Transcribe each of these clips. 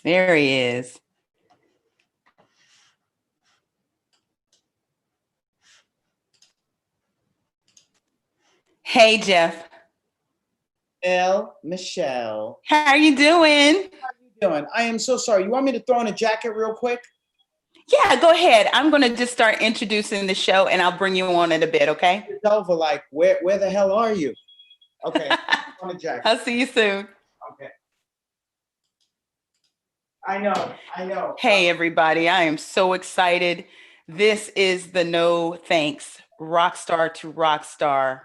There he is. Hey, Jeff. Michelle. How are you doing? How are you doing? I am so sorry. You want me to throw on a jacket real quick? Yeah, go ahead. I'm going to just start introducing the show and I'll bring you on in a bit, okay? Delva, like, where the hell are you? Okay, on a jacket. I'll see you soon. Okay. I know. Hey, everybody. I am so excited. This is the No Thanks Rockstar to Rockstar.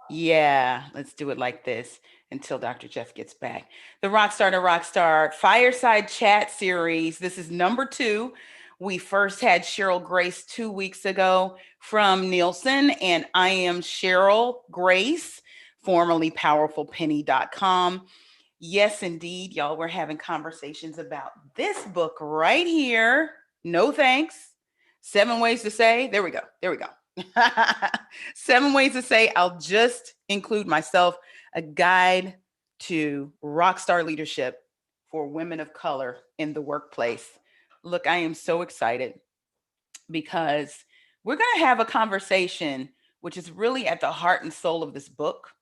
Yeah, let's do it like this until Dr. Jeff gets back. The Rockstar to Rockstar Fireside Chat series. This is number 2. We first had Cheryl Grace 2 weeks ago from Nielsen, and I am Cheryl Grace, formerly powerfulpenny.com. Yes, indeed, y'all, we're having conversations about this book right here. No thanks. 7 ways to say, there we go. 7 ways to say, I'll just include myself, a guide to rockstar leadership for women of color in the workplace. Look, I am so excited because we're going to have a conversation which is really at the heart and soul of this book.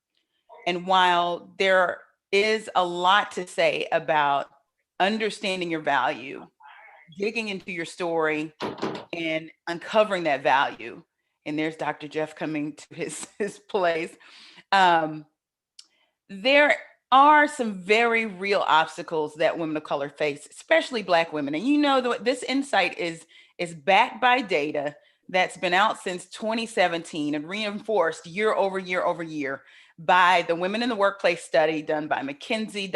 And while there is a lot to say about understanding your value, digging into your story, and uncovering that value, and there's Dr. Jeff coming to his place. There are some very real obstacles that women of color face, especially Black women. And you know, this insight is backed by data that's been out since 2017 and reinforced year over year by the Women in the Workplace study done by McKinsey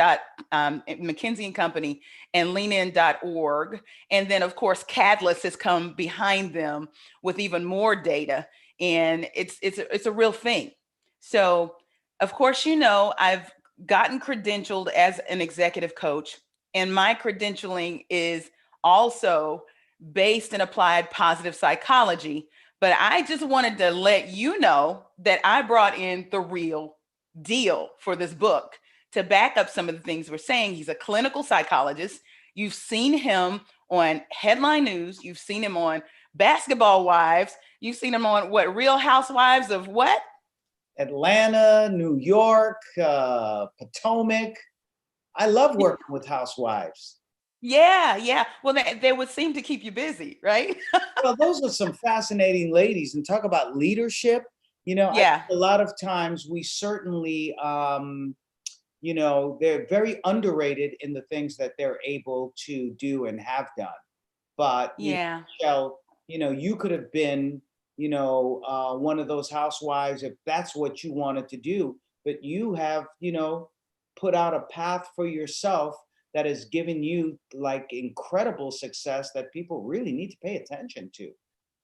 and Company and leanin.org. And then, of course, Catalyst has come behind them with even more data. And it's a real thing. So, of course, you know, I've gotten credentialed as an executive coach, and my credentialing is also based in applied positive psychology. But I just wanted to let you know that I brought in the real deal for this book to back up some of the things we're saying. He's a clinical psychologist. You've seen him on Headline News. You've seen him on Basketball Wives. You've seen him on what? Real Housewives of what? Atlanta, New York, Potomac. I love working with housewives. Yeah. Well, they would seem to keep you busy, right? Well, those are some fascinating ladies. And talk about leadership. You know, Yeah. a lot of times we certainly, you know, they're very underrated in the things that they're able to do and have done. But, Yeah. Michelle, you know, you could have been, you know, one of those housewives if that's what you wanted to do. But you have, you know, put out a path for yourself that has given you like incredible success that people really need to pay attention to.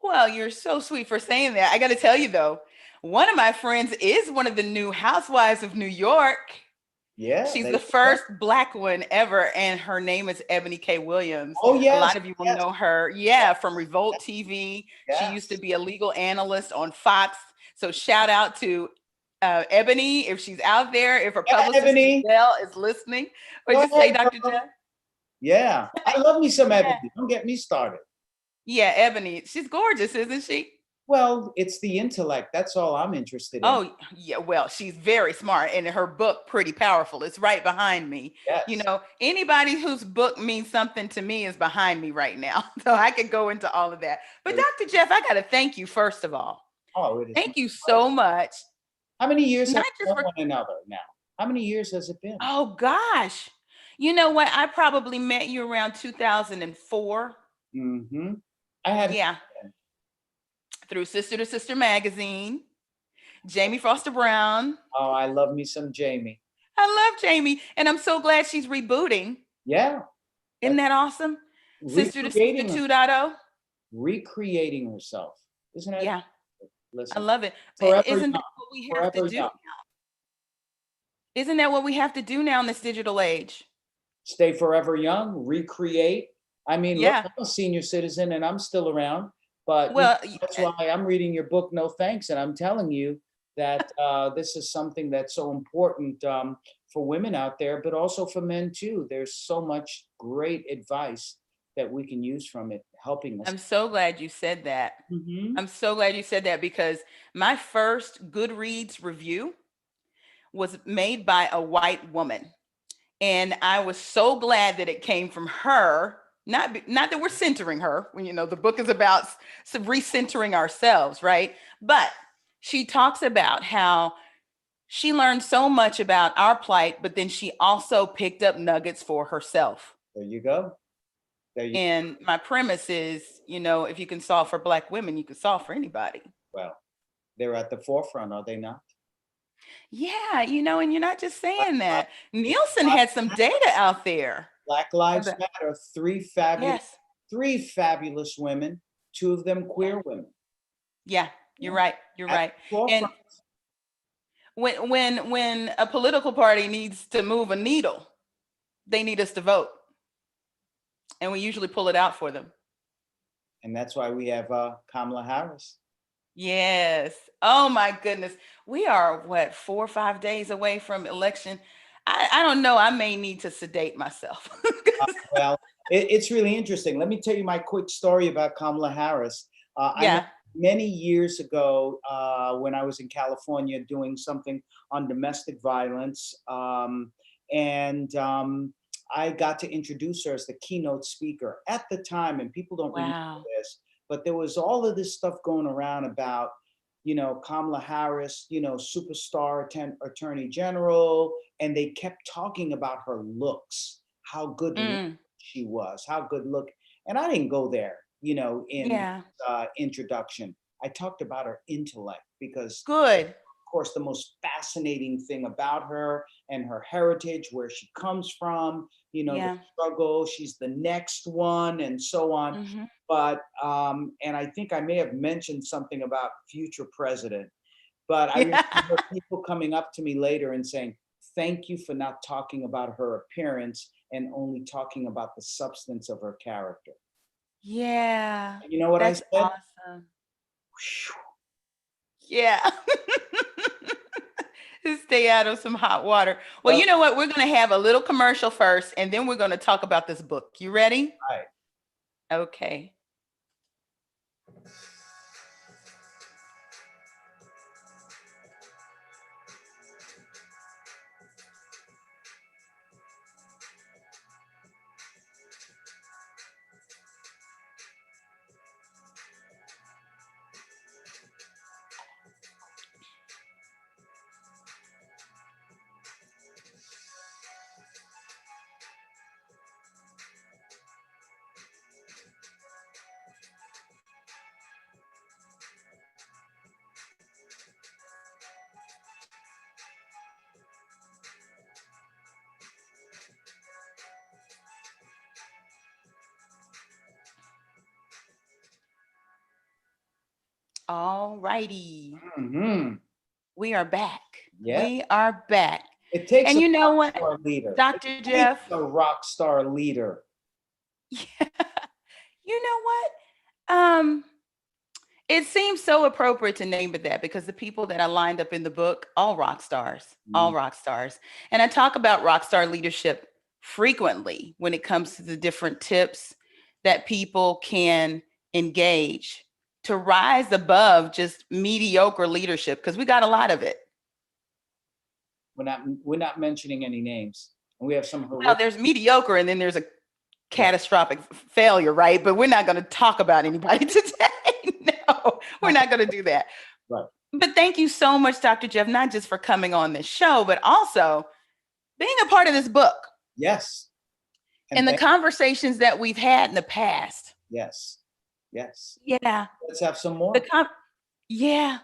Well, you're so sweet for saying that. I got to tell you though, one of my friends is one of the new housewives of New York. Yeah. She's the first Black one ever, and her name is Ebony K. Williams. Oh, yes. A lot of you will know her. Yeah, from Revolt TV. Yes. She used to be a legal analyst on Fox. So shout out to Ebony, if she's out there, if her publicist Giselle is listening. What'd you say, Dr. Jeff? Yeah, I love me some Ebony. Don't get me started. Yeah, Ebony. She's gorgeous, isn't she? Well, it's the intellect. That's all I'm interested in. Oh, yeah. Well, she's very smart, and her book pretty powerful. It's right behind me. Yes. You know, anybody whose book means something to me is behind me right now. So I could go into all of that. But Dr. Jeff, I got to thank you first of all. Oh, it is. Thank you so much. How many years have we known one another now? How many years has it been? Oh, gosh. You know what? I probably met you around 2004. Mm-hmm. I had. Yeah. Through Sister to Sister magazine, Jamie Foster Brown. Oh, I love me some Jamie. I love Jamie, and I'm so glad she's rebooting. Yeah. Isn't that awesome? Sister to Sister 2.0. Recreating herself. Isn't it? Yeah. Listen, I love it. Forever Isn't young. that what we have to do now? Isn't that what we have to do now in this digital age? Stay forever young, recreate. I mean, look, Yeah. I'm a senior citizen and I'm still around, but Well, that's why I'm reading your book, No Thanks, and I'm telling you that this is something that's so important for women out there, but also for men too. There's so much great advice that we can use from it, helping us. I'm so glad you said that. Hmm. I'm so glad you said that because my first Goodreads review was made by a white woman. And I was so glad that it came from her. Not that we're centering her, when the book is about recentering ourselves, right? But she talks about how she learned so much about our plight, but then she also picked up nuggets for herself. There you go. There you And my premise is, if you can solve for Black women, you can solve for anybody. well. They're at the forefront, are they not? Yeah, and you're not just Black saying Lives that. Nielsen Matter. had some data out there. Black Lives About, Matter. yes. Three fabulous women, two of them Yeah. queer women. Yeah, you're Yeah. right. You're At right. the And forefront. when a political party needs to move a needle, they need us to vote. And we usually pull it out for them. And that's why we have Kamala Harris. Yes. Oh my goodness. We are what, 4 or 5 days away from election. I don't know. I may need to sedate myself. Well, it's really interesting. Let me tell you my quick story about Kamala Harris. I met Yeah. many years ago when I was in California doing something on domestic violence. And I got to introduce her as the keynote speaker at the time. And people don't remember Wow. this, but there was all of this stuff going around about, Kamala Harris, superstar attorney general. And they kept talking about her looks, how good Mm, she was, how good look. And I didn't go there, in yeah. introduction. I talked about her intellect because, Good. of course, the most fascinating thing about her and her heritage, where she comes from, the Yeah. struggle, she's the next one, and so on. Hmm. But, and I think I may have mentioned something about future president, but I Yeah. remember people coming up to me later and saying, thank you for not talking about her appearance and only talking about the substance of her character. Yeah. And you know what I That's said? awesome. Yeah. Stay out of some hot water. Well, Well, you know what? We're going to have a little commercial first, and then we're going to talk about this book. You ready? right. Okay. All righty. Hmm. We are back. Yeah. We are back. It takes And a you know rock what, star leader. It Dr. takes Jeff? a rock star leader. Yeah. You know what? It seems so appropriate to name it that because the people that I lined up in the book, all Mm. rock stars. And I talk about rock star leadership frequently when it comes to the different tips that people can engage to rise above just mediocre leadership because we got a lot of it. We're not mentioning any names. And we have some Well, horrific. there's mediocre and then there's a Right. catastrophic failure, right? But we're not going to talk about anybody today. No, we're Not not going to do that. right. But thank you so much, Dr. Jeff, not just for coming on this show, but also being a part of this book Yes. And and the thank conversations that we've had in the past. yes. Yes. Yeah. Let's have some The more. com- yeah.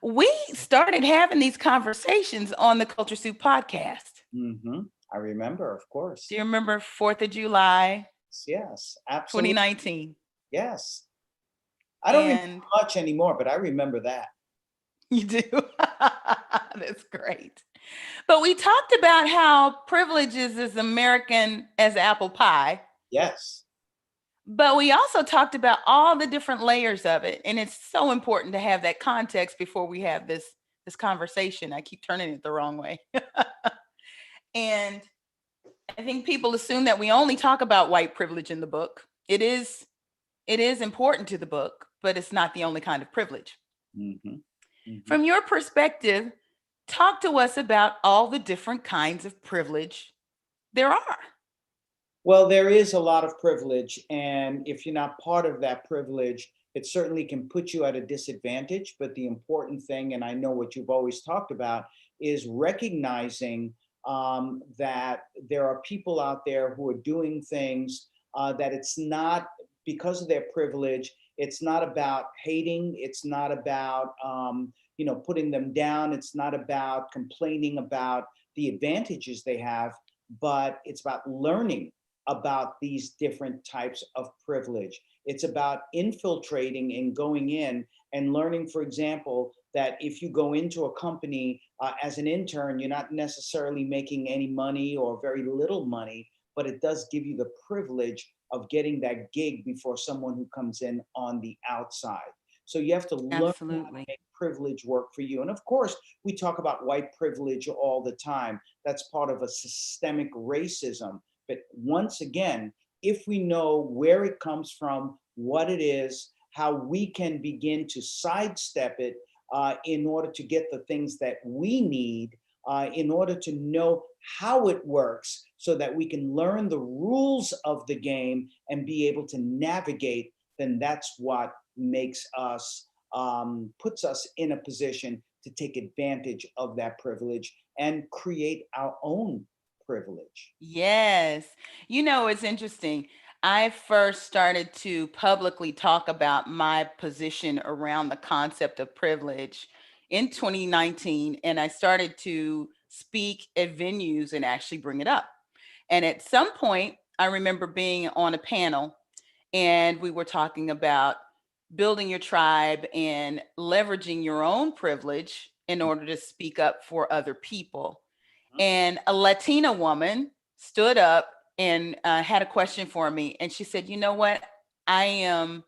We started having these conversations on the Culture Soup podcast. Hmm. I remember, of Do course. you remember 4th of July, Yes, absolutely. 2019? Yes. I don't remember And much anymore, but I remember that. you do. That's great. But we talked about how privilege is as American as apple pie. Yes. But we also talked about all the different layers of it. And it's so important to have that context before we have this conversation. I keep turning it the wrong way. And I think people assume that we only talk about white privilege in the book. It is important to the book, but it's not the only kind of privilege. Hmm. Hmm. From your perspective, talk to us about all the different kinds of privilege there are. Well, there is a lot of privilege, and if you're not part of that privilege, it certainly can put you at a disadvantage. But the important thing, and I know what you've always talked about, is recognizing that there are people out there who are doing things that it's not because of their privilege. It's not about hating. It's not about putting them down. It's not about complaining about the advantages they have, but it's about learning about these different types of privilege. It's about infiltrating and going in and learning, for example, that if you go into a company as an intern, you're not necessarily making any money or very little money, but it does give you the privilege of getting that gig before someone who comes in on the outside. So you have to learn how to Absolutely. make privilege work for you. And of course, we talk about white privilege all the time. That's part of a systemic racism. But once again, if we know where it comes from, what it is, how we can begin to sidestep it in order to get the things that we need, in order to know how it works, so that we can learn the rules of the game and be able to navigate, then that's what makes us, puts us in a position to take advantage of that privilege and create our own privilege. Yes. It's interesting. I first started to publicly talk about my position around the concept of privilege in 2019, and I started to speak at venues and actually bring it up. And at some point, I remember being on a panel and we were talking about building your tribe and leveraging your own privilege in order to speak up for other people. And a Latina woman stood up and had a question for me, and she said, "You know what? I am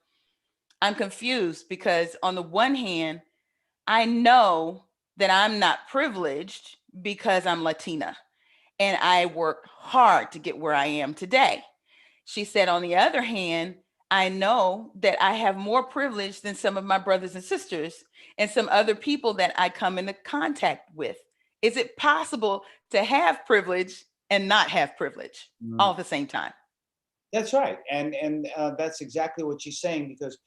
I'm confused because on the one hand, I know that I'm not privileged because I'm Latina, and I worked hard to get where I am today." She said, on the other hand, I know that I have more privilege than some of my brothers and sisters and some other people that I come into contact with. Is it possible to have privilege and not have privilege all Mhm. at the same time? That's right, and that's exactly what she's saying, because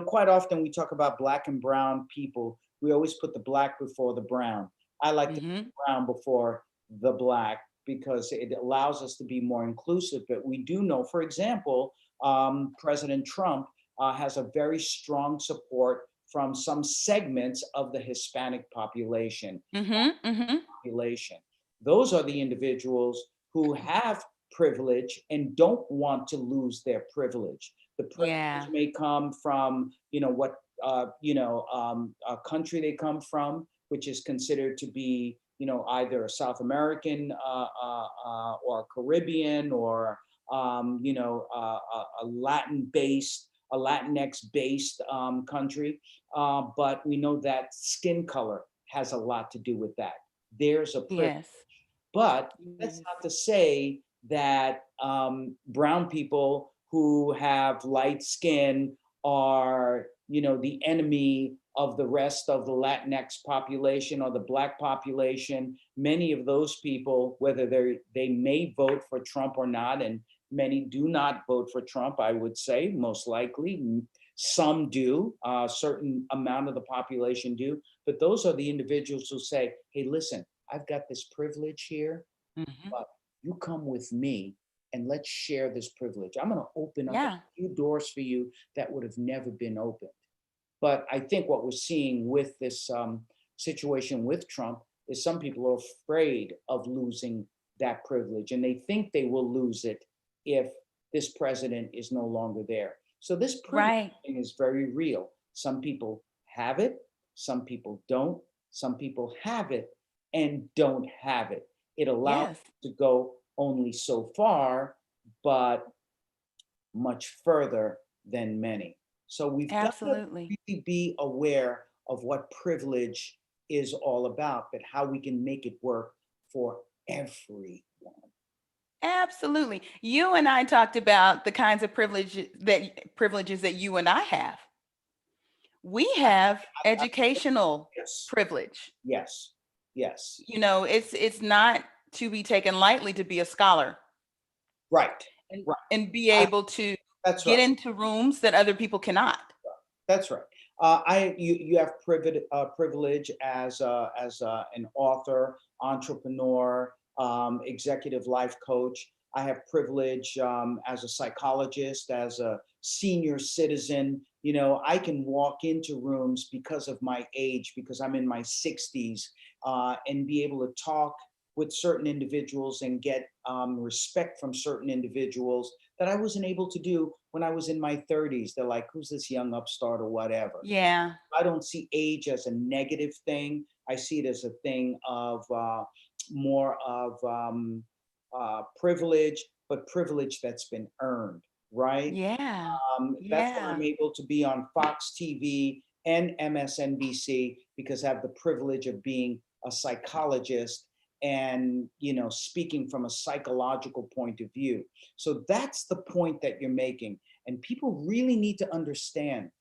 quite often we talk about black and brown people. We always put the black before the brown. I like to Hmm. put brown before the black because it allows us to be more inclusive. But we do know, for example, President Trump has a very strong support from some segments of the Hispanic Hmm. Hmm. population. Those are the individuals who have privilege and don't want to lose their privilege. The privilege Yeah. may come from, what, a country they come from, which is considered to be, either South American or Caribbean, or, a a Latinx based country. But we know that skin color has a lot to do with that. There's a privilege. Yes. But that's Yes. not to say that brown people who have light skin are, the enemy of the rest of the Latinx population or the Black population. Many of those people, whether they may vote for Trump or not, and many do not vote for Trump, I would say, most likely. Some do, a certain amount of the population do. But those are the individuals who say, hey, listen, I've got this privilege here, Hmm. but you come with me and let's share this privilege. I'm going to open up a Yeah. few doors for you that would have never been opened. But I think what we're seeing with this situation with Trump is some people are afraid of losing that privilege, and they think they will lose it if this president is no longer there. So this privilege Right. thing is very real. Some people have it, some people don't. Some people have it and don't have it. It allows Yes, you to go only so far, but much further than many. So we've got to absolutely. really be aware of what privilege is all about, but how we can make it work for everyone. Absolutely. You and I talked about the kinds of privileges that you and I have. We have I- educational yes, privilege. yes, yes. You know, it's not to be taken lightly to be a scholar Right, and, right. and be I, able to that's get right. into rooms that other people cannot. That's right. You have privilege as an author, entrepreneur, executive life coach. I have privilege as a psychologist, as a senior citizen. You know, I can walk into rooms because of my age, because I'm in my 60s, and be able to talk with certain individuals and get respect from certain individuals that I wasn't able to do when I was in my 30s. They're like, who's this young upstart or whatever? Yeah. I don't see age as a negative thing. I see it as a thing of more of privilege, but privilege that's been earned, right? Yeah. That's why Yeah. I'm able to be on Fox TV and MSNBC, because I have the privilege of being a psychologist and, you know, speaking from a psychological point of view. So that's the point that you're making, and people really need to understand.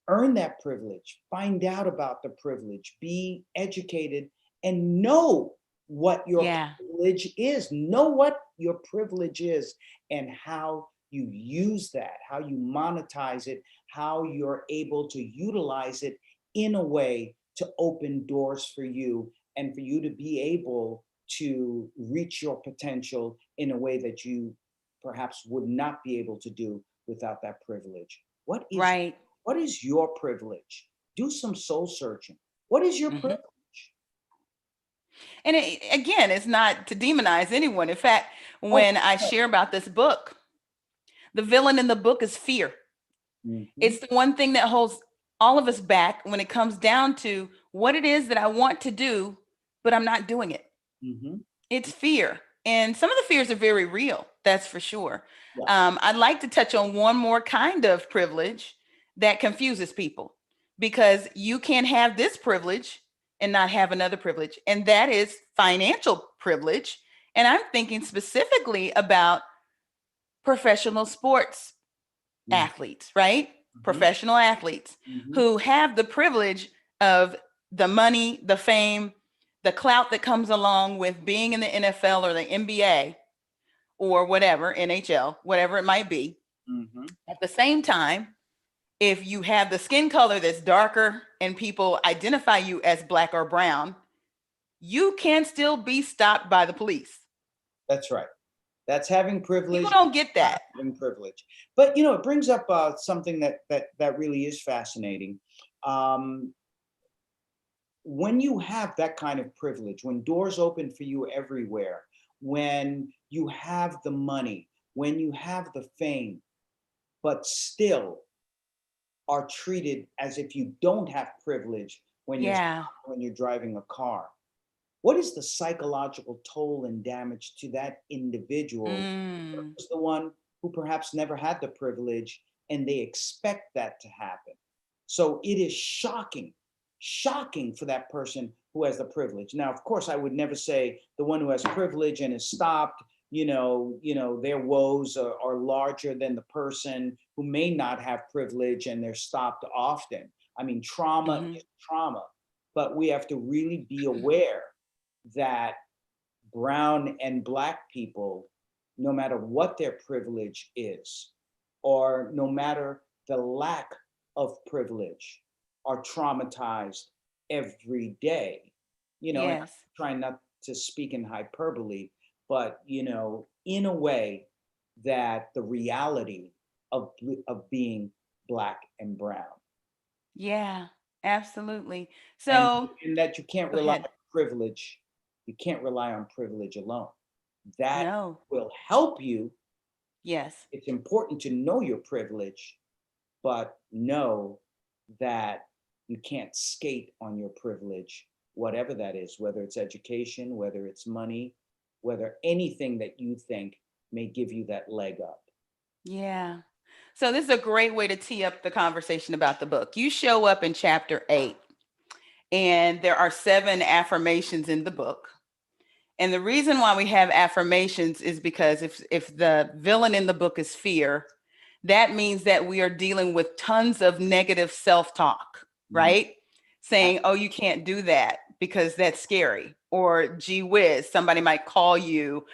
Earn that privilege, find out about the privilege, be educated, and know what your Yeah. privilege is. Know what your privilege is and how you use that, how you monetize it, how you're able to utilize it in a way to open doors for you and for you to be able to reach your potential in a way that you perhaps would not be able to do without that privilege. Right. What is your privilege? Do some soul searching. What is your Hmm. privilege? And again, it's not to demonize anyone. In fact, Oh, when I share about this book, the villain in the book is fear. mhm, It's the one thing that holds all of us back when it comes down to what it is that I want to do, but I'm not doing it. mhm, It's fear. And some of the fears are very real, that's for sure. yeah, I'd like to touch on one more kind of privilege that confuses people because you can have this privilege and not have another privilege, and that is financial privilege. And I'm thinking specifically about professional sports mhm, athletes, right? mhm, Professional athletes mhm, who have the privilege of the money, the fame, the clout that comes along with being in the NFL or the NBA or whatever, NHL, whatever it might be. mhm. At the same time, if you have the skin color that's darker and people identify you as black or brown, you can still be stopped by the police. That's right. That's having People privilege, don't get not that. having privilege. But you know, it brings up something that really is fascinating. Um, when you have that kind of privilege, when doors open for you everywhere, when you have the money, when you have the fame, but still are treated as if you don't have privilege when you're Yeah. when you're driving a car. What is the psychological toll and damage to that individual Mm. versus the one who perhaps never had the privilege and they expect that to happen? So it is shocking, shocking for that person who has the privilege. Now, of course, I would never say the one who has privilege and is stopped, their woes are larger than the person who may not have privilege and they're stopped often. I mean, trauma Hmm. is trauma, but we have to really be aware that brown and black people, no matter what their privilege is, or no matter the lack of privilege, are traumatized every day. And I'm Yes. trying not to speak in hyperbole, but in a way that the reality of being black and brown, Yeah, absolutely. and So and that you can't go rely on ahead. privilege. You can't rely on privilege alone. That No. will help you. Yes. It's important to know your privilege, but know that you can't skate on your privilege. whatever that is, whether it's education, whether it's money, whether anything that you think may give you that leg up. Yeah. So this is a great way to tee up the conversation about the book. You show up in chapter 8, and there are 7 affirmations in the book. And the reason why we have affirmations is because if the villain in the book is fear, that means that we are dealing with tons of negative self-talk, right? Saying, oh, you can't do that because that's scary. Or gee whiz, somebody might call you,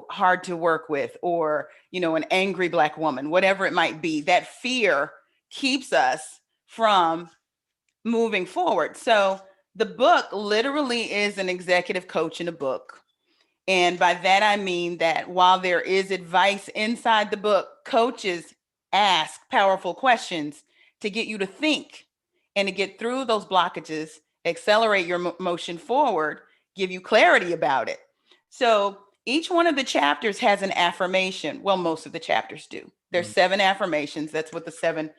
hard to work with, or, an angry Black woman, whatever it might be. That fear keeps us from moving forward. So the book literally is an executive coach in a book. And by that, I mean that while there is advice inside the book, coaches ask powerful questions to get you to think and to get through those blockages, accelerate your motion forward, give you clarity about it. So each one of the chapters has an affirmation. Well, most of the chapters do. There's 7 affirmations. That's what the 7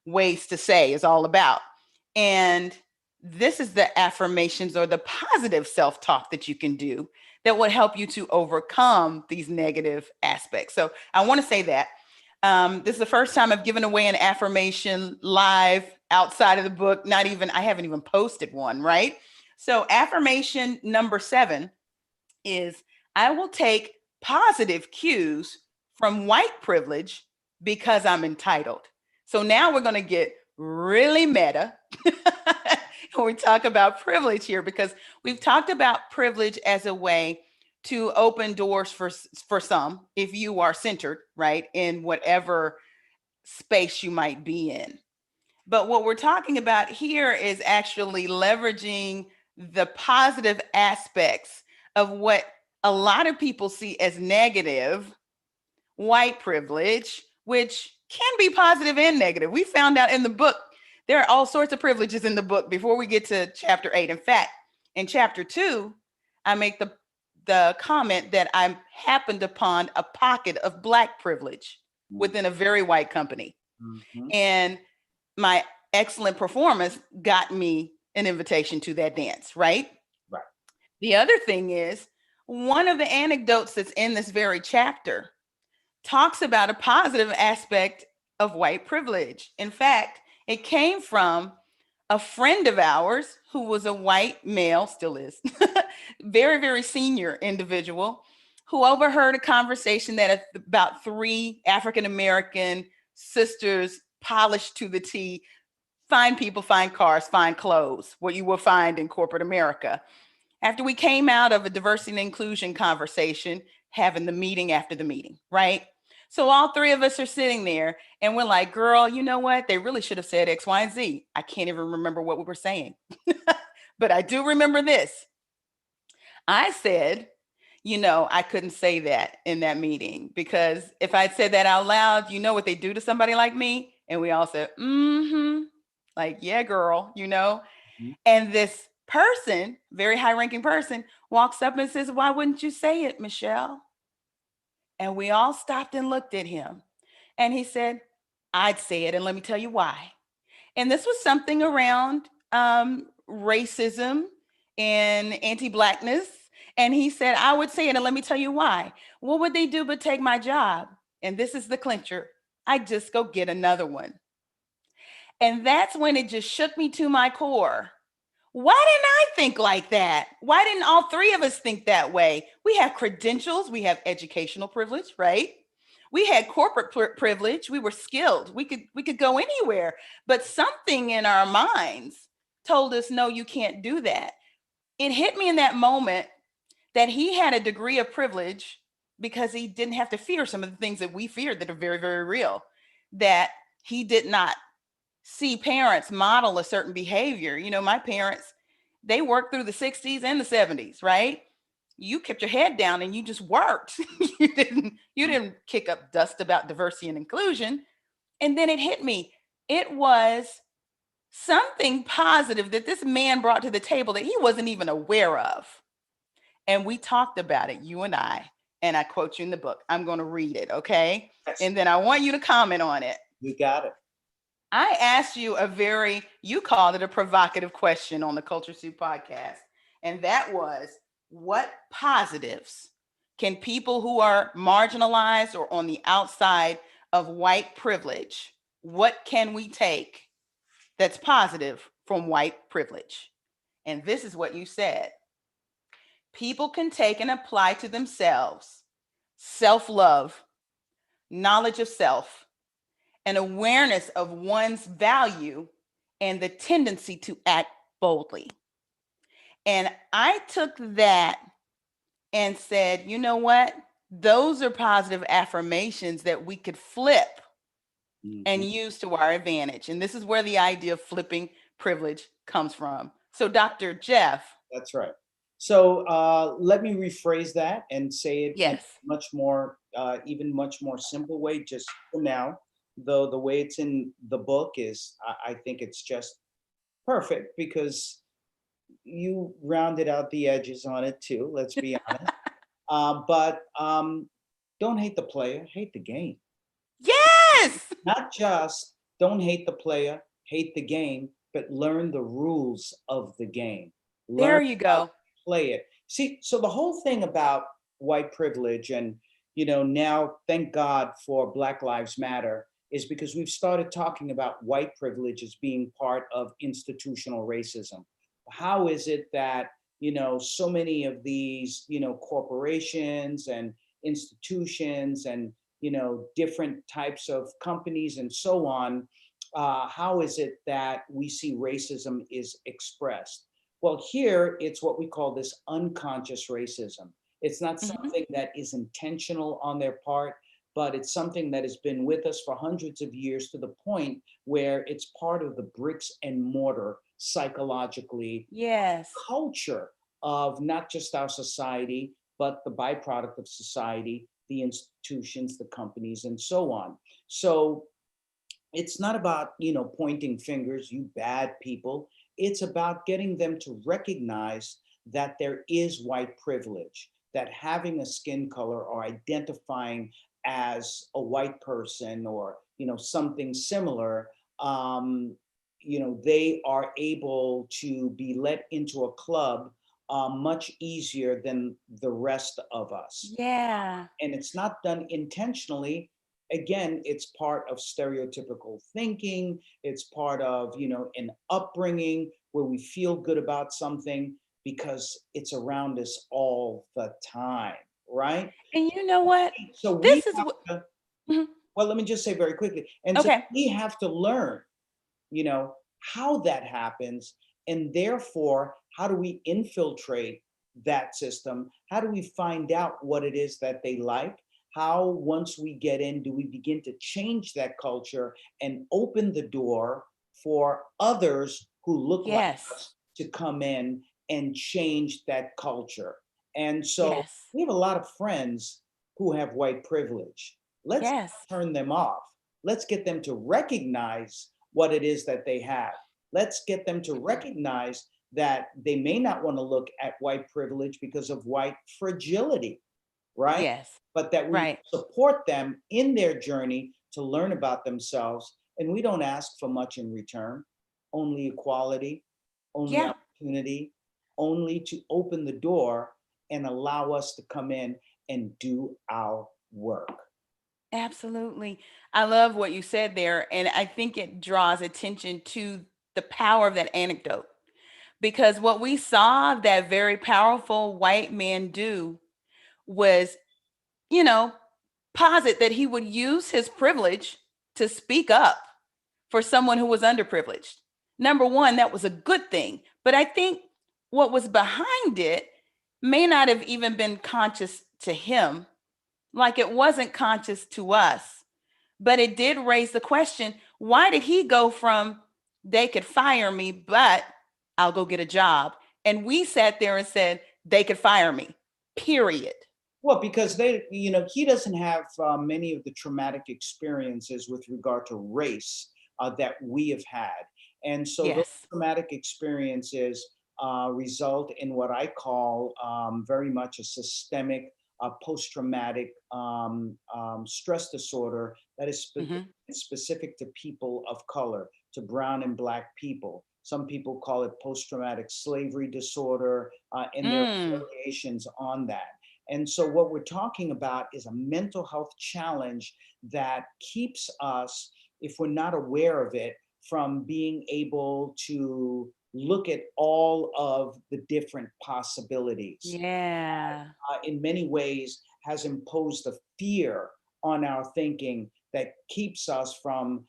ways to say is all about. And this is the affirmations or the positive self-talk that you can do that would help you to overcome these negative aspects. So I want to say that this is the first time I've given away an affirmation live outside of the book. I haven't even posted one, right? So affirmation number 7 is, I will take positive cues from white privilege because I'm entitled. So now we're going to get really meta when we talk about privilege here, because we've talked about privilege as a way to open doors for some, if you are centered, right, in whatever space you might be in. But what we're talking about here is actually leveraging the positive aspects of what a lot of people see as negative, white privilege, which can be positive and negative. We found out in the book, there are all sorts of privileges in the book before we get to chapter 8. In fact, in chapter 2, I make the comment that I happened upon a pocket of Black privilege within a very white company. And my excellent performance got me an invitation to that dance, right? Right. The other thing is, one of the anecdotes that's in this very chapter talks about a positive aspect of white privilege. In fact, it came from a friend of ours who was a white male, still is, very, very senior individual, who overheard a conversation that about 3 African-American sisters, polished to the T, fine people, fine cars, fine clothes, what you will find in corporate America. After we came out of a diversity and inclusion conversation, having the meeting after the meeting, right? So all 3 of us are sitting there and we're like, girl, you know what? They really should have said X, Y, and Z. I can't even remember what we were saying, but I do remember this. I said, I couldn't say that in that meeting, because if I'd said that out loud, you know what they do to somebody like me? And we all said, like, yeah, girl, And this person, very high ranking person, walks up and says, why wouldn't you say it, Michelle? And we all stopped and looked at him. And he said, I'd say it, and let me tell you why. And this was something around racism and anti-Blackness. And he said, I would say it, and let me tell you why. What would they do but take my job? And this is the clincher. I'd just go get another one. And that's when it just shook me to my core. Why didn't I think like that? Why didn't all 3 of us think that way? We have credentials, we have educational privilege, right? We had corporate privilege, we were skilled, we could go anywhere, but something in our minds told us, no, you can't do that. It hit me in that moment that he had a degree of privilege because he didn't have to fear some of the things that we feared that are very, very real, that he did not see parents model a certain behavior. My parents, they worked through the 60s and the 70s, right? You kept your head down and you just worked. you didn't kick up dust about diversity and inclusion. And then it hit me. It was something positive that this man brought to the table that he wasn't even aware of. And we talked about it, you and I quote you in the book. I'm going to read it, okay? Yes. And then I want you to comment on it. You got it. I asked you a very, you called it a provocative question on the Culture Soup podcast. And that was, what positives can people who are marginalized or on the outside of white privilege, what can we take that's positive from white privilege? And this is what you said: people can take and apply to themselves self love, knowledge of self, an awareness of one's value, and the tendency to act boldly. And I took that and said, you know what? Those are positive affirmations that we could flip and Mhm. use to our advantage. And this is where the idea of flipping privilege comes from. So, Dr. Jeff, That's right. So let me rephrase that and say it in yes, much more, even much more simple way, just for now. Though the way it's in the book is, I think it's just perfect because you rounded out the edges on it too. Let's be honest. But don't hate the player, hate the game. yes, Not just don't hate the player, hate the game, but learn the rules of the game. Learn there you how to go. play it. See, so the whole thing about white privilege and, now thank God for Black Lives Matter is because we've started talking about white privilege as being part of institutional racism. How is it that, so many of these, corporations and institutions and different types of companies and so on, how is it that we see racism is expressed? Well, here it's what we call this unconscious racism. It's not Mhm. something that is intentional on their part, but it's something that has been with us for hundreds of years to the point where it's part of the bricks and mortar psychologically Yes, culture of not just our society, but the byproduct of society, the institutions, the companies, and so on. So it's not about, pointing fingers, you bad people. It's about getting them to recognize that there is white privilege, that having a skin color or identifying as a white person or, something similar, um, they are able to be let into a club much easier than the rest of us. yeah, And it's not done intentionally. Again, it's part of stereotypical thinking. It's part of, an upbringing where we feel good about something because it's around us all the time, right? and you know what? So we This is have what, to, mhm, well, let me just say very quickly. And so okay, we have to learn, you know, how that happens. And therefore, how do we infiltrate that system? How do we find out what it is that they like? How, once we get in, do we begin to change that culture and open the door for others who look like yes, us to come in and change that culture? And so yes, we have a lot of friends who have white privilege. Let's yes, not turn them off. Let's get them to recognize what it is that they have. Let's get them to recognize that they may not want to look at white privilege because of white fragility, right? yes, But that we right, support them in their journey to learn about themselves. And we don't ask for much in return, only equality, only yeah, opportunity, only to open the door and allow us to come in and do our work. absolutely. I love what you said there, and I think it draws attention to the power of that anecdote, because what we saw that very powerful white man do was, you know, posit that he would use his privilege to speak up for someone who was underprivileged. Number one, that was a good thing. But I think what was behind it may not have even been conscious to him, like it wasn't conscious to us. But it did raise the question, why did he go from they could fire me, but I'll go get a job? And we sat there and said, they could fire me, period. Well, because he doesn't have many of the traumatic experiences with regard to race that we have had. And so those Yes. traumatic experiences result in what I call very much a systemic post-traumatic stress disorder that is Hmm. specific to people of color, to brown and black people. Some people call it post-traumatic slavery disorder, and there are Mm. variations on that. And so, what we're talking about is a mental health challenge that keeps us, if we're not aware of it, from being able to look at all of the different possibilities. Yeah. In many ways has imposed a fear on our thinking that keeps us from,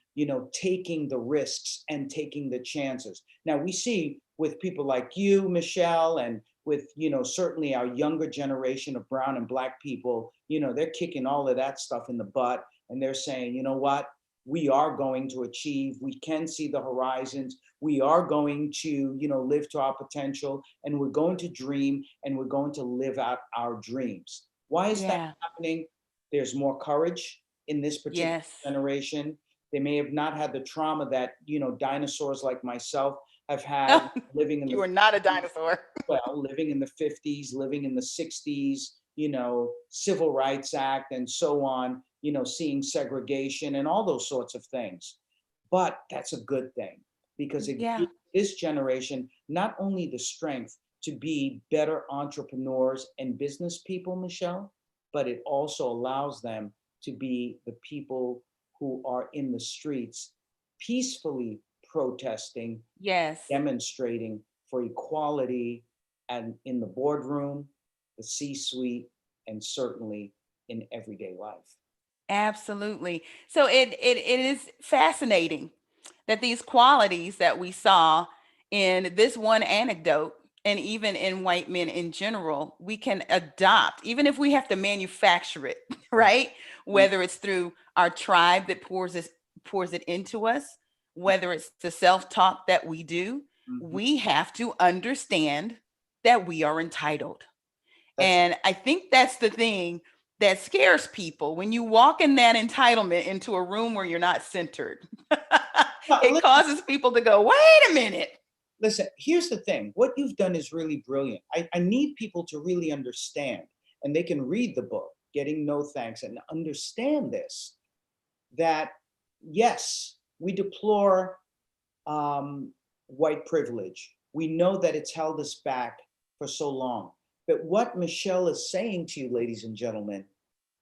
taking the risks and taking the chances. Now we see with people like you, Michelle, and with, certainly our younger generation of brown and black people, they're kicking all of that stuff in the butt, and they're saying, you know what, we are going to achieve, we can see the horizons, we are going to, live to our potential, and we're going to dream, and we're going to live out our dreams. Why is that Yeah. happening? There's more courage in this particular Yes. generation. They may have not had the trauma that, dinosaurs like myself have had, living in You the are not a dinosaur. living in the 50s, living in the 60s, Civil Rights Act and so on, seeing segregation and all those sorts of things. But that's a good thing because it Yeah. gives this generation not only the strength to be better entrepreneurs and business people, Michelle, but it also allows them to be the people who are in the streets peacefully protesting, Yes. demonstrating for equality, and in the boardroom, the C-suite, and certainly in everyday life. Absolutely. So it is fascinating that these qualities that we saw in this one anecdote and even in white men in general, we can adopt, even if we have to manufacture it, right? Whether it's through our tribe that pours it into us, whether it's the self-talk that we do, Mhm. we have to understand that we are entitled. That's And I think that's the thing that scares people when you walk in that entitlement into a room where you're not centered. well, It causes people to go, wait a minute. listen, here's the thing. What you've done is really brilliant. I need people to really understand, and they can read the book, Getting No Thanks, and understand this, that yes, we deplore white privilege. We know that it's held us back for so long. But what Michelle is saying to you, ladies and gentlemen,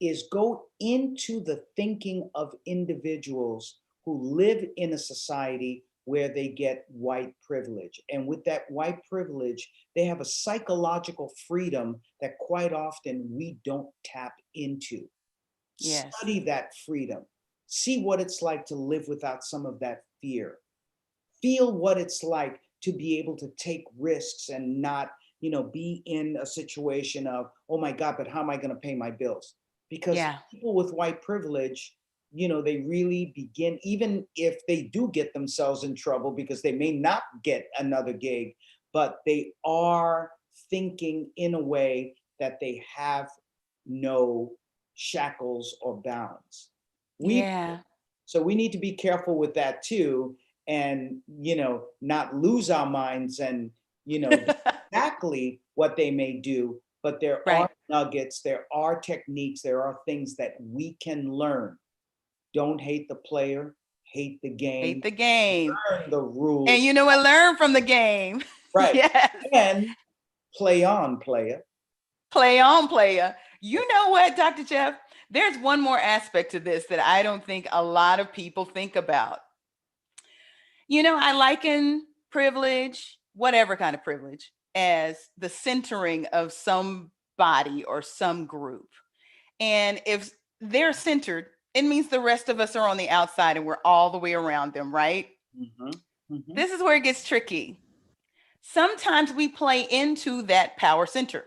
is go into the thinking of individuals who live in a society where they get white privilege. And with that white privilege, they have a psychological freedom that quite often we don't tap into. Yes. Study that freedom. See what it's like to live without some of that fear. Feel what it's like to be able to take risks and not, be in a situation of, oh my God, but how am I going to pay my bills? Because Yeah. people with white privilege, they really begin, even if they do get themselves in trouble because they may not get another gig, but they are thinking in a way that they have no shackles or bounds. We Yeah. so we need to be careful with that too, and not lose our minds and do exactly what they may do. But there are Right. nuggets, there are techniques, there are things that we can learn. Don't hate the player, hate the Hate game, the game. learn the And rules. you know what? Learn from the game. Right. Yes. And play on, player. Play on, player. You know what, Dr. Jeff? There's one more aspect to this that I don't think a lot of people think about. I liken privilege, whatever kind of privilege, as the centering of some body or some group. And if they're centered, it means the rest of us are on the outside and we're all the way around them, right? Hmm. Hmm. This is where it gets tricky. Sometimes we play into that power center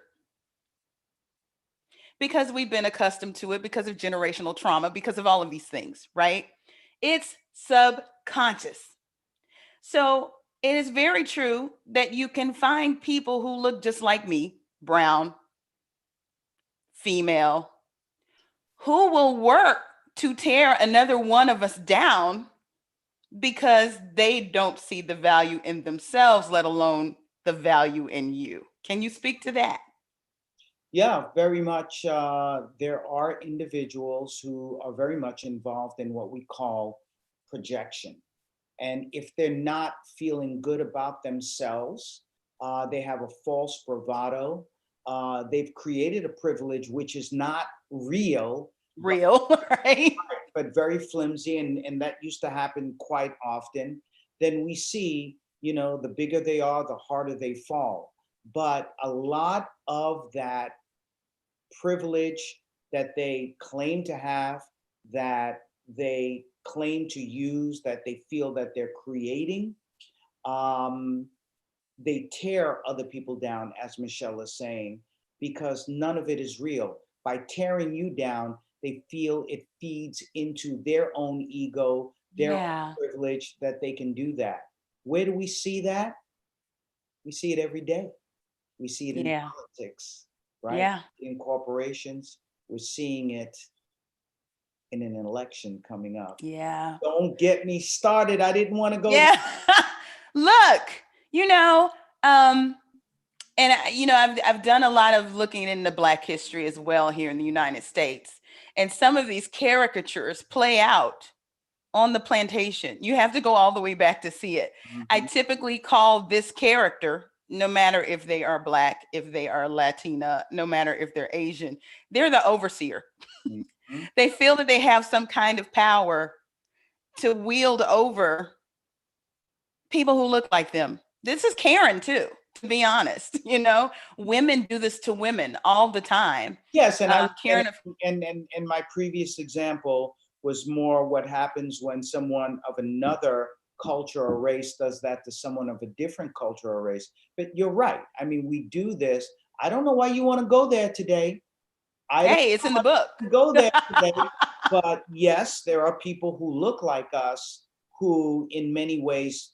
because we've been accustomed to it, because of generational trauma, because of all of these things, right? It's subconscious. So it is very true that you can find people who look just like me, brown, female, who will work to tear another one of us down because they don't see the value in themselves, let alone the value in you. Can you speak to that? Yeah, very much. There are individuals who are very much involved in what we call projection. And if they're not feeling good about themselves, they have a false bravado. They've created a privilege which is not real, Real, right? but very flimsy, and that used to happen quite often. Then we see, the bigger they are, the harder they fall. But a lot of that privilege that they claim to have, that they claim to use, that they feel that they're creating, um, they tear other people down, as Michelle is saying, because none of it is real. By tearing you down, they feel it feeds into their own ego, their own Yeah. privilege that they can do that. Where do we see that? We see it every day. We see it in Yeah. politics, right? Yeah. In corporations. We're seeing it in an election coming up. Yeah. Don't get me started. I didn't want to go there. Yeah. Look, you know, um, and I've done a lot of looking into Black history as well here in the United States, and some of these caricatures play out on the plantation. You have to go all the way back to see it. I Mhm, typically call this character, no matter if they are Black, if they are Latina, no matter if they're Asian, they're the overseer. mhm. They feel that they have some kind of power to wield over people who look like them. This is Karen too, to be honest. Women do this to women all the time. Yes, Karen, and my previous example was more what happens when someone of another culture or race does that to someone of a different culture or race. But you're right. I mean, we do this. I don't know why you want to go there today. I don't hey, it's in the book. go there today. But yes, there are people who look like us who, in many ways,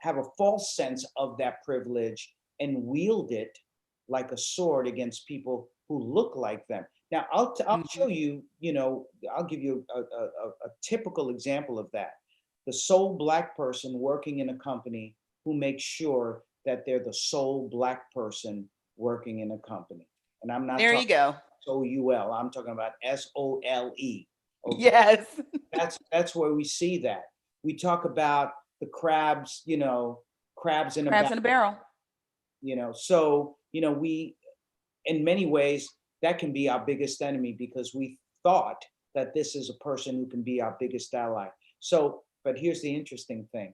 have a false sense of that privilege and wield it like a sword against people who look like them. Now, I'll show Mhm. you. I'll give you a typical example of that. The sole Black person working in a company who makes sure that they're the sole Black person working in a company. And I'm not There talking you go. SOUL. I'm talking about SOLE. Okay, Yes. that's where we see that. We talk about the crabs, crabs in a barrel, Crabs in a barrel. So, we, in many ways, that can be our biggest enemy because we thought that this is a person who can be our biggest ally. So, but here's the interesting thing.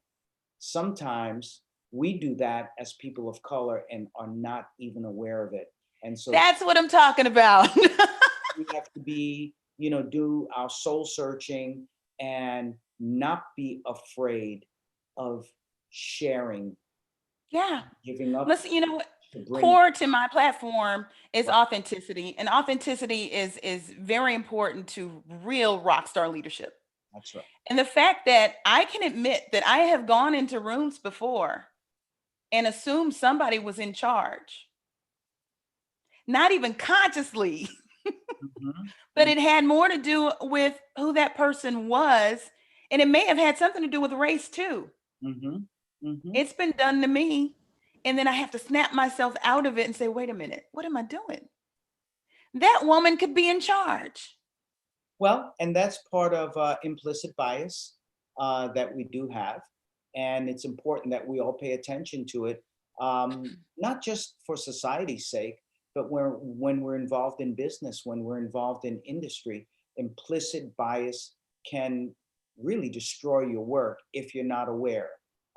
Sometimes we do that as people of color and are not even aware of it. And so That's what I'm talking about. we have to do our soul searching and not be afraid of sharing, Yeah. giving up Listen, you know what? to bring. Core to my platform is Right. authenticity, and authenticity is very important to real rock star leadership. That's right. And the fact that I can admit that I have gone into rooms before and assumed somebody was in charge, not even consciously, Mhm, but it had more to do with who that person was, and it may have had something to do with race too. mhm, mhm. It's been done to me, and then I have to snap myself out of it and say, wait a minute, what am I doing? That woman could be in charge. Well, and that's part of implicit bias that we do have, and it's important that we all pay attention to it, not just for society's sake, but when we're involved in business, when we're involved in industry, implicit bias can really destroy your work if you're not aware.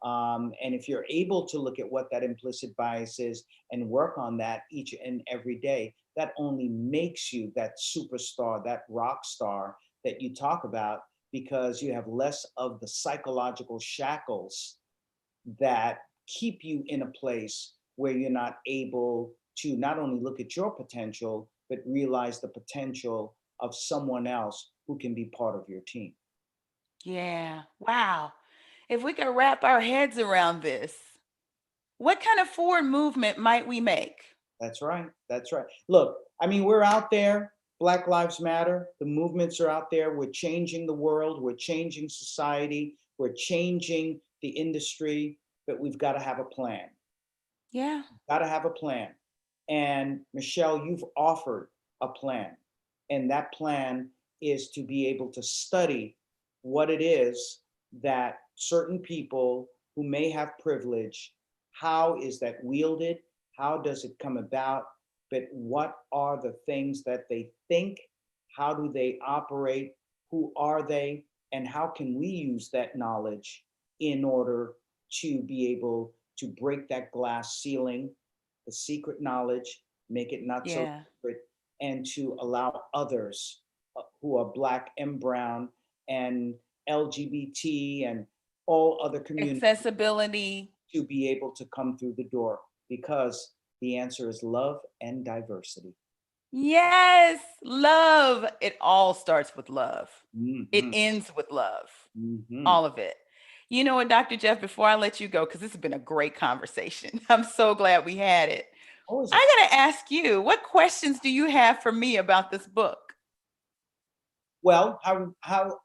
And if you're able to look at what that implicit bias is and work on that each and every day, that only makes you that superstar, that rock star that you talk about, because you have less of the psychological shackles that keep you in a place where you're not able to not only look at your potential, but realize the potential of someone else who can be part of your team. Yeah. Wow. If we could wrap our heads around this, what kind of forward movement might we make? That's right. That's right. Look, I mean, we're out there. Black Lives Matter. The movements are out there. We're changing the world. We're changing society. We're changing the industry. But we've got to have a plan. Yeah. Got to have a plan. And Michelle, you've offered a plan, and that plan is to be able to study what it is that certain people who may have privilege, how is that wielded? How does it come about? But what are the things that they think? How do they operate? Who are they? And how can we use that knowledge in order to be able to break that glass ceiling, the secret knowledge, make it not so Yeah. secret, and to allow others who are Black and brown and LGBT and all other communities Accessibility. to be able to come through the door, because the answer is love and diversity. Yes, love. It all starts with love. It Hmm. ends with love. Hmm. All of it. You know what, Dr. Jeff, before I let you go, because this has been a great conversation, I'm so glad we had it. Always a I got to ask you, what questions do you have for me about this book? well. How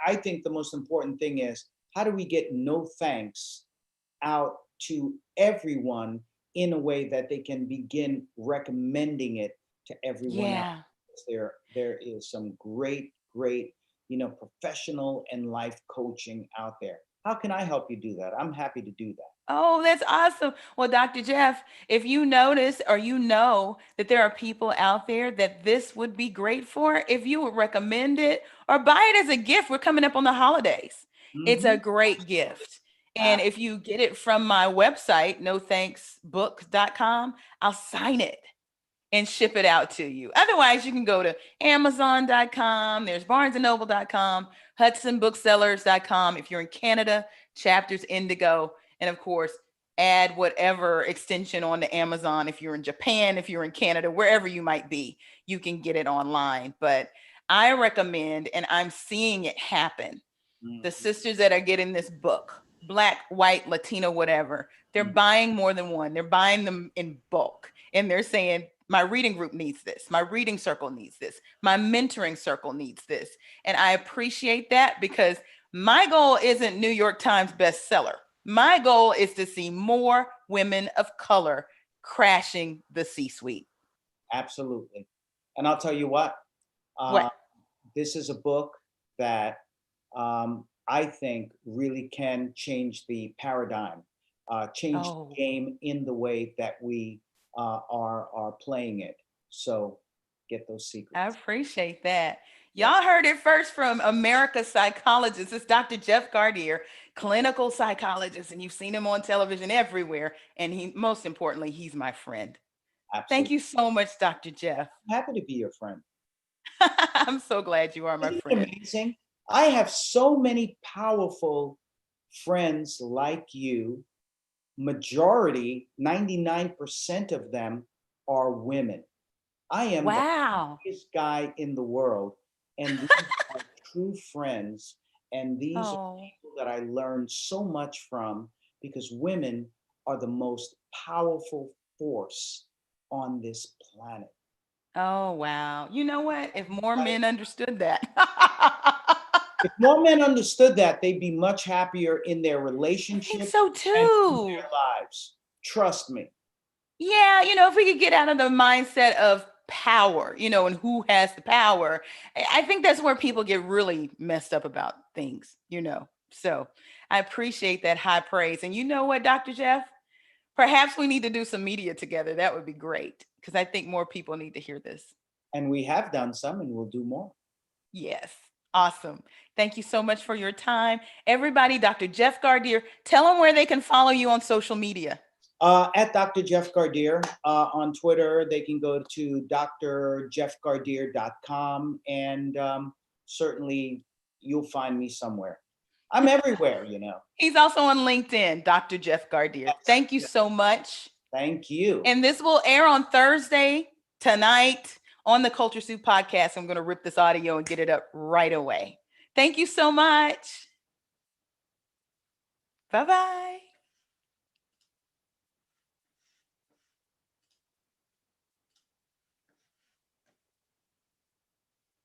I think the most important thing is, how do we get no thanks out to everyone in a way that they can begin recommending it to everyone else? Yeah. There is some great, professional and life coaching out there. How can I help you do that? I'm happy to do that. Oh, that's awesome. Well, Dr. Jeff, if you notice or you know that there are people out there that this would be great for, if you would recommend it or buy it as a gift, we're coming up on the holidays. It's a Hmm. great gift. And if you get it from my website, nothanksbooks.com, I'll sign it and ship it out to you. Otherwise, you can go to amazon.com, there's barnesandnoble.com, hudsonbooksellers.com. If you're in Canada, Chapters Indigo, and of course, add whatever extension on to Amazon. If you're in Japan, if you're in Canada, wherever you might be, you can get it online. But I recommend, and I'm seeing it happen, the Hmm. sisters that are getting this book, Black, white, Latino, whatever, they're Hmm. buying more than one. They're buying them in bulk. And they're saying, my reading group needs this. My reading circle needs this. My mentoring circle needs this. And I appreciate that, because my goal isn't New York Times bestseller. My goal is to see more women of color crashing the C suite. Absolutely. And I'll tell you what, uh, What? this is a book that I think really can change the paradigm, change the Oh, game in the way that we are playing it. So get those I secrets. appreciate that. Yes, Y'all heard it first from America's psychologist. It's Dr. Jeff Gardere, clinical psychologist, and you've seen him on television everywhere. And he, most importantly, he's my friend. Thank absolutely. you so much, Dr. Jeff. I'm happy to be your friend. I'm so glad you are my Isn't it friend. amazing? I have so many powerful friends like you. Majority, 99% of them are women. I am the Wow. happiest guy in the world. And these are true friends. And these are Oh, people that I learned so much from, because women are the most powerful force on this planet. oh, wow. You know what? If more men understood that. If more men understood that, they'd be much happier in their I think relationships so and in their too. lives. Trust me. Yeah, if we could get out of the mindset of power, and who has the power, I think that's where people get really messed up about things. So I appreciate that high praise. And you know what, Dr. Jeff? Perhaps we need to do some media together. That would be great, because I think more people need to hear this. And we have done some, and we'll do more. Yes. Awesome. Thank you so much for your time. Everybody, Dr. Jeff Gardere, tell them where they can follow you on social media. At Dr. Jeff Gardere on Twitter, they can go to drjeffgardere.com, and certainly you'll find me somewhere. I'm everywhere. He's also on LinkedIn, Dr. Jeff Gardere. Yes, Thank you yes. so much. Thank you. And this will air on Thursday tonight on the Culture Soup podcast. I'm going to rip this audio and get it up right away. Thank you so much. Bye bye.